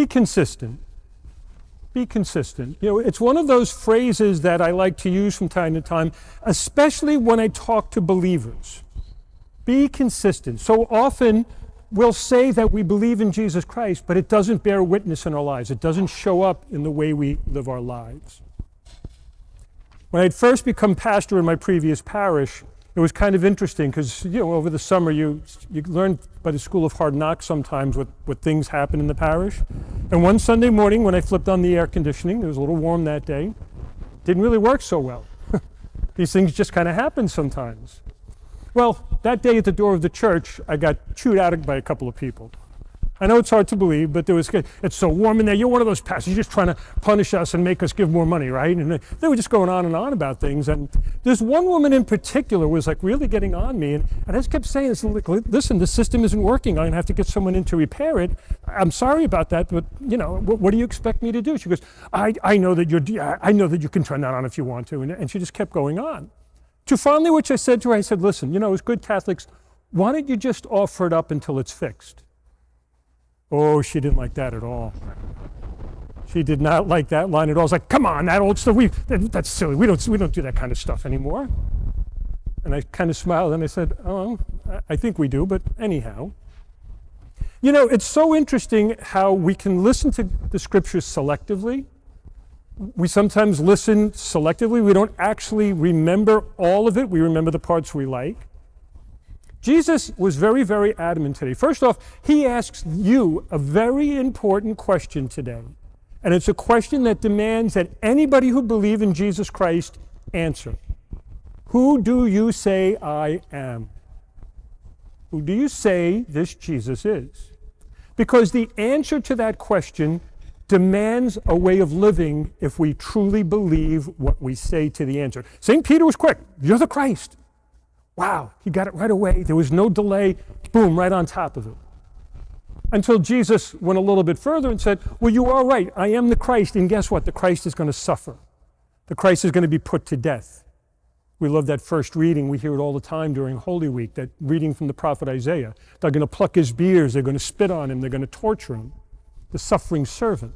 Be consistent. Be consistent. You know, it's one of those phrases that I like to use from time to time, especially when I talk to believers. Be consistent. So often we'll say that we believe in Jesus Christ, but it doesn't bear witness in our lives. It doesn't show up in the way we live our lives. When I'd first become pastor in my previous parish, it was kind of interesting because, you know, over the summer you learn by the school of hard knocks sometimes what things happen in the parish. And one Sunday morning when I flipped on the air conditioning, it was a little warm that day, didn't really work so well. These things just kind of happen sometimes. Well, that day at the door of the church, I got chewed out by a couple of people. I know it's hard to believe, but it's so warm in there. You're one of those pastors, you're just trying to punish us and make us give more money, right? And they were just going on and on about things. And there's one woman in particular was like really getting on me. And I just kept saying, listen, the system isn't working. I'm gonna have to get someone in to repair it. I'm sorry about that, but you know, what do you expect me to do? She goes, I know that you can turn that on if you want to. And she just kept going on. To finally, which I said to her, I said, listen, you know, as good Catholics, why don't you just offer it up until it's fixed? Oh, she didn't like that at all. She did not like that line at all. It's like, come on, that old stuff, that's silly. We don't do that kind of stuff anymore. And I kind of smiled and I said, oh, I think we do, but anyhow. You know, it's so interesting how we can listen to the scriptures selectively. We sometimes listen selectively. We don't actually remember all of it. We remember the parts we like. Jesus was very, very adamant today. First off, he asks you a very important question today. And it's a question that demands that anybody who believes in Jesus Christ answer. Who do you say I am? Who do you say this Jesus is? Because the answer to that question demands a way of living if we truly believe what we say to the answer. St. Peter was quick. You're the Christ. Wow, he got it right away. There was no delay. Boom, right on top of it. Until Jesus went a little bit further and said, well, you are right. I am the Christ. And guess what? The Christ is going to suffer. The Christ is going to be put to death. We love that first reading. We hear it all the time during Holy Week, that reading from the prophet Isaiah. They're going to pluck his beards. They're going to spit on him. They're going to torture him. The suffering servant.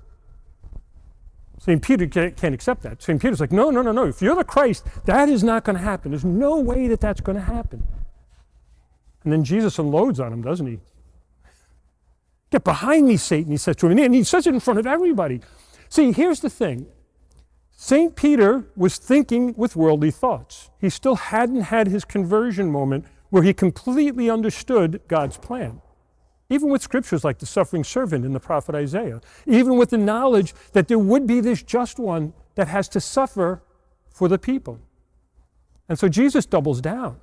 St. Peter can't accept that. St. Peter's like, no. If you're the Christ, that is not going to happen. There's no way that that's going to happen. And then Jesus unloads on him, doesn't he? Get behind me, Satan, he says to him. And he says it in front of everybody. See, here's the thing. St. Peter was thinking with worldly thoughts. He still hadn't had his conversion moment where he completely understood God's plan. Even with scriptures like the suffering servant in the prophet Isaiah, even with the knowledge that there would be this just one that has to suffer for the people. And so Jesus doubles down.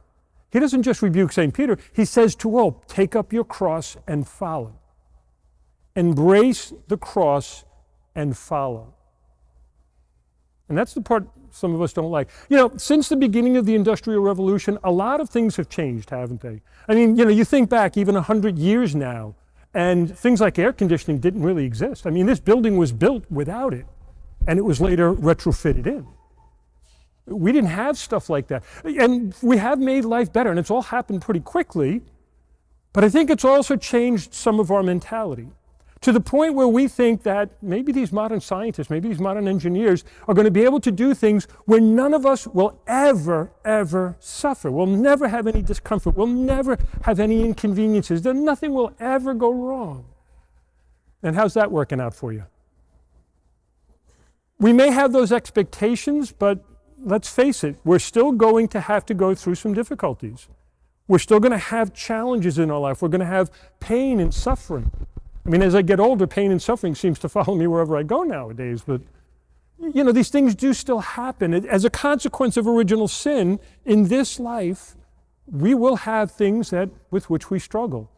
He doesn't just rebuke St. Peter, he says to all, take up your cross and follow. Embrace the cross and follow. And that's the part some of us don't like. You know, since the beginning of the Industrial Revolution, a lot of things have changed, haven't they? I mean, you know, you think back even 100 years now, and things like air conditioning didn't really exist. I mean, this building was built without it, and it was later retrofitted in. We didn't have stuff like that. And we have made life better, and it's all happened pretty quickly, but I think it's also changed some of our mentality. To the point where we think that maybe these modern scientists, maybe these modern engineers are going to be able to do things where none of us will ever suffer. We'll never have any discomfort. We'll never have any inconveniences. Nothing will ever go wrong. And how's that working out for you? We may have those expectations, but let's face it, we're still going to have to go through some difficulties. We're still going to have challenges in our life. We're going to have pain and suffering. I mean, as I get older, pain and suffering seems to follow me wherever I go nowadays. But, you know, these things do still happen. As a consequence of original sin, in this life, we will have things with which we struggle.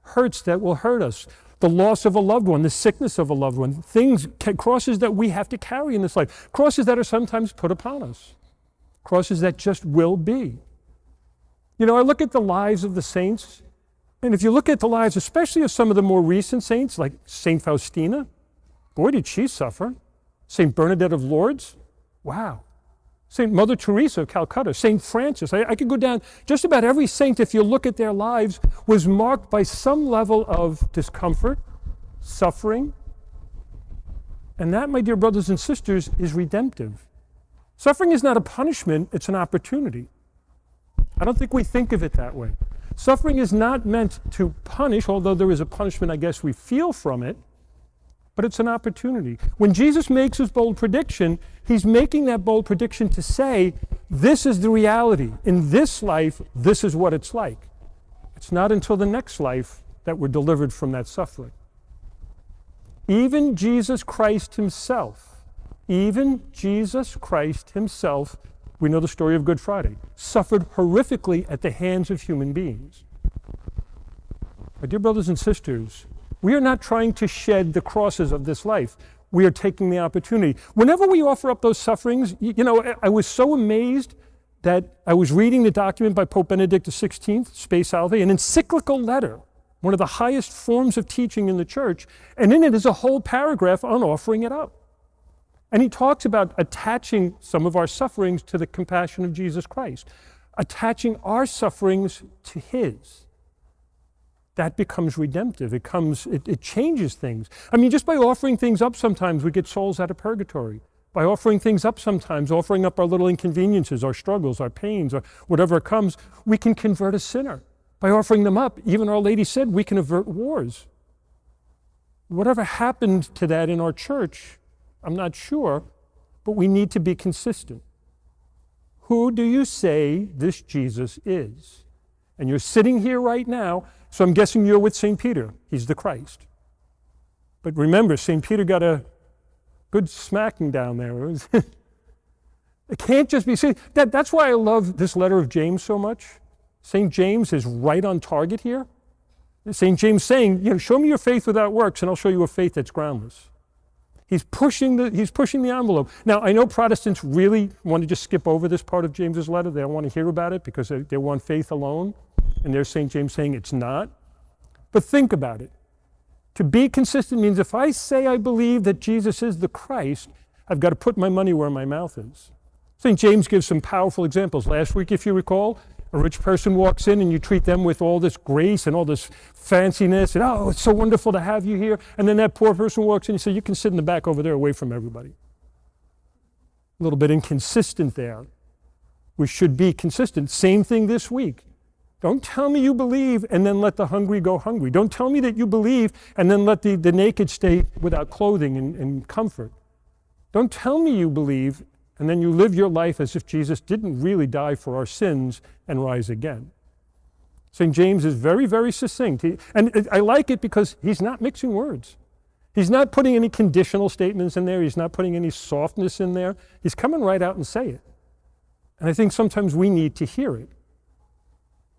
Hurts that will hurt us. The loss of a loved one, the sickness of a loved one, crosses that we have to carry in this life. Crosses that are sometimes put upon us. Crosses that just will be. You know, I look at the lives of the saints, and if you look at the lives, especially of some of the more recent saints, like St. Faustina, boy, did she suffer. St. Bernadette of Lourdes, wow. St. Mother Teresa of Calcutta, St. Francis. I could go down. Just about every saint, if you look at their lives, was marked by some level of discomfort, suffering, And that, my dear brothers and sisters, is redemptive. Suffering is not a punishment, it's an opportunity. I don't think we think of it that way. Suffering is not meant to punish, although there is a punishment I guess we feel from it, but it's an opportunity. When Jesus makes his bold prediction, he's making that bold prediction to say, this is the reality. In this life, this is what it's like. It's not until the next life that we're delivered from that suffering. Even Jesus Christ himself, we know the story of Good Friday, suffered horrifically at the hands of human beings. My dear brothers and sisters, we are not trying to shed the crosses of this life. We are taking the opportunity. Whenever we offer up those sufferings, I was so amazed that I was reading the document by Pope Benedict XVI, Spe Salve, an encyclical letter, one of the highest forms of teaching in the church, and in it is a whole paragraph on offering it up. And he talks about attaching some of our sufferings to the compassion of Jesus Christ, attaching our sufferings to his. That becomes redemptive. It changes things. I mean, just by offering things up sometimes, we get souls out of purgatory. By offering things up sometimes, offering up our little inconveniences, our struggles, our pains, or whatever comes, we can convert a sinner. By offering them up, even Our Lady said, we can avert wars. Whatever happened to that in our church, I'm not sure, but we need to be consistent. Who do you say this Jesus is? And you're sitting here right now, so I'm guessing you're with St. Peter. He's the Christ. But remember, St. Peter got a good smacking down there. It can't just be, that's why I love this letter of James so much. St. James is right on target here. St. James saying, show me your faith without works and I'll show you a faith that's groundless. He's pushing the envelope. Now, I know Protestants really want to just skip over this part of James's letter. They don't want to hear about it because they want faith alone. And there's St. James saying it's not. But think about it. To be consistent means if I say I believe that Jesus is the Christ, I've got to put my money where my mouth is. St. James gives some powerful examples. Last week, if you recall, a rich person walks in and you treat them with all this grace and all this fanciness and, oh, it's so wonderful to have you here. And then that poor person walks in and you say, you can sit in the back over there away from everybody. A little bit inconsistent there. We should be consistent. Same thing this week. Don't tell me you believe and then let the hungry go hungry. Don't tell me that you believe and then let the naked stay without clothing and comfort. Don't tell me you believe and then you live your life as if Jesus didn't really die for our sins and rise again. St. James is very, very succinct. And I like it because he's not mixing words. He's not putting any conditional statements in there. He's not putting any softness in there. He's coming right out and say it. And I think sometimes we need to hear it.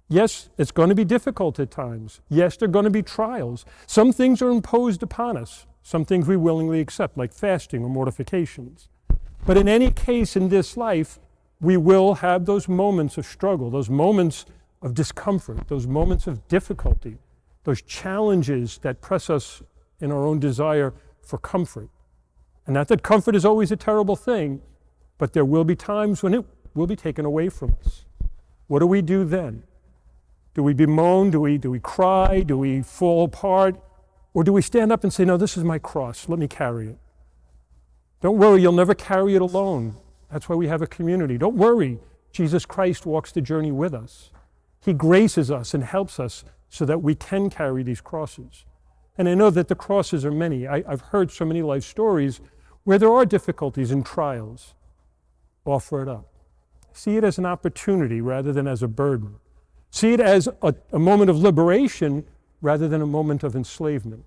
Yes, it's going to be difficult at times. Yes, there are going to be trials. Some things are imposed upon us. Some things we willingly accept, like fasting or mortifications. But in any case in this life, we will have those moments of struggle, those moments of discomfort, those moments of difficulty, those challenges that press us in our own desire for comfort. And not that comfort is always a terrible thing, but there will be times when it will be taken away from us. What do we do then? Do we bemoan? Do we cry? Do we fall apart? Or do we stand up and say, no, this is my cross, let me carry it? Don't worry, you'll never carry it alone. That's why we have a community. Don't worry, Jesus Christ walks the journey with us. He graces us and helps us so that we can carry these crosses. And I know that the crosses are many. I've heard so many life stories where there are difficulties and trials. Offer it up. See it as an opportunity rather than as a burden. See it as a moment of liberation rather than a moment of enslavement.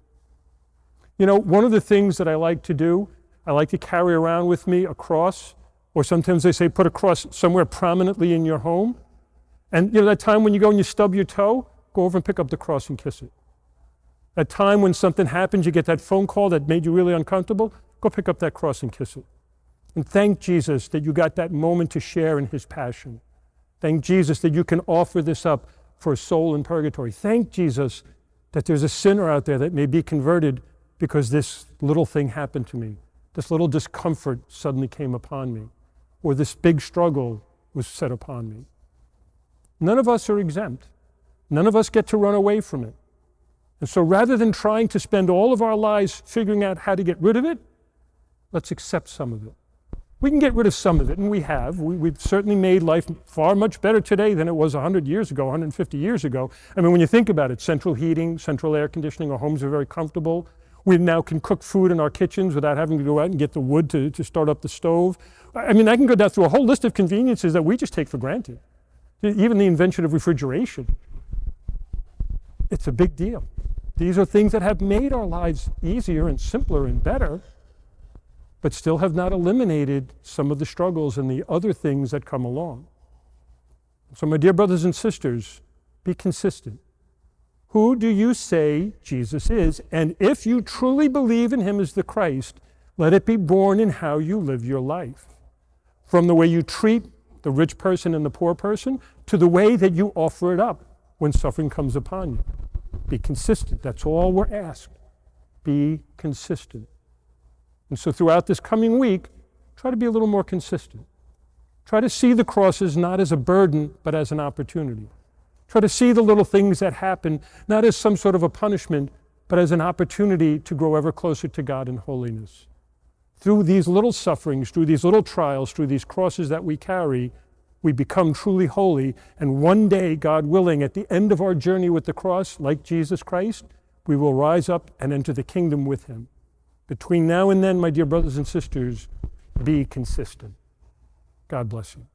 One of the things that I like to do, I like to carry around with me a cross, or sometimes they say put a cross somewhere prominently in your home. And that time when you go and you stub your toe, go over and pick up the cross and kiss it. That time when something happens, you get that phone call that made you really uncomfortable, go pick up that cross and kiss it. And thank Jesus that you got that moment to share in his passion. Thank Jesus that you can offer this up for a soul in purgatory. Thank Jesus that there's a sinner out there that may be converted because this little thing happened to me. This little discomfort suddenly came upon me, or this big struggle was set upon me. None of us are exempt. None of us get to run away from it. And so rather than trying to spend all of our lives figuring out how to get rid of it, Let's accept some of it. We can get rid of some of it, and we have. We've certainly made life far much better today than it was 100 years ago, 150 years ago. I mean, when you think about it, central heating, central air conditioning, our homes are very comfortable. We now can cook food in our kitchens without having to go out and get the wood to start up the stove. I mean, I can go down through a whole list of conveniences that we just take for granted. Even the invention of refrigeration. It's a big deal. These are things that have made our lives easier and simpler and better, but still have not eliminated some of the struggles and the other things that come along. So my dear brothers and sisters, be consistent. Who do you say Jesus is? And if you truly believe in him as the Christ, let it be born in how you live your life. From the way you treat the rich person and the poor person, to the way that you offer it up when suffering comes upon you. Be consistent. That's all we're asked. Be consistent. And so throughout this coming week, try to be a little more consistent. Try to see the crosses not as a burden, but as an opportunity. Try to see the little things that happen not as some sort of a punishment, but as an opportunity to grow ever closer to God in holiness. Through these little sufferings, through these little trials, through these crosses that we carry, we become truly holy. And one day, God willing, at the end of our journey with the cross, like Jesus Christ, we will rise up and enter the kingdom with him. Between now and then, my dear brothers and sisters, be consistent. God bless you.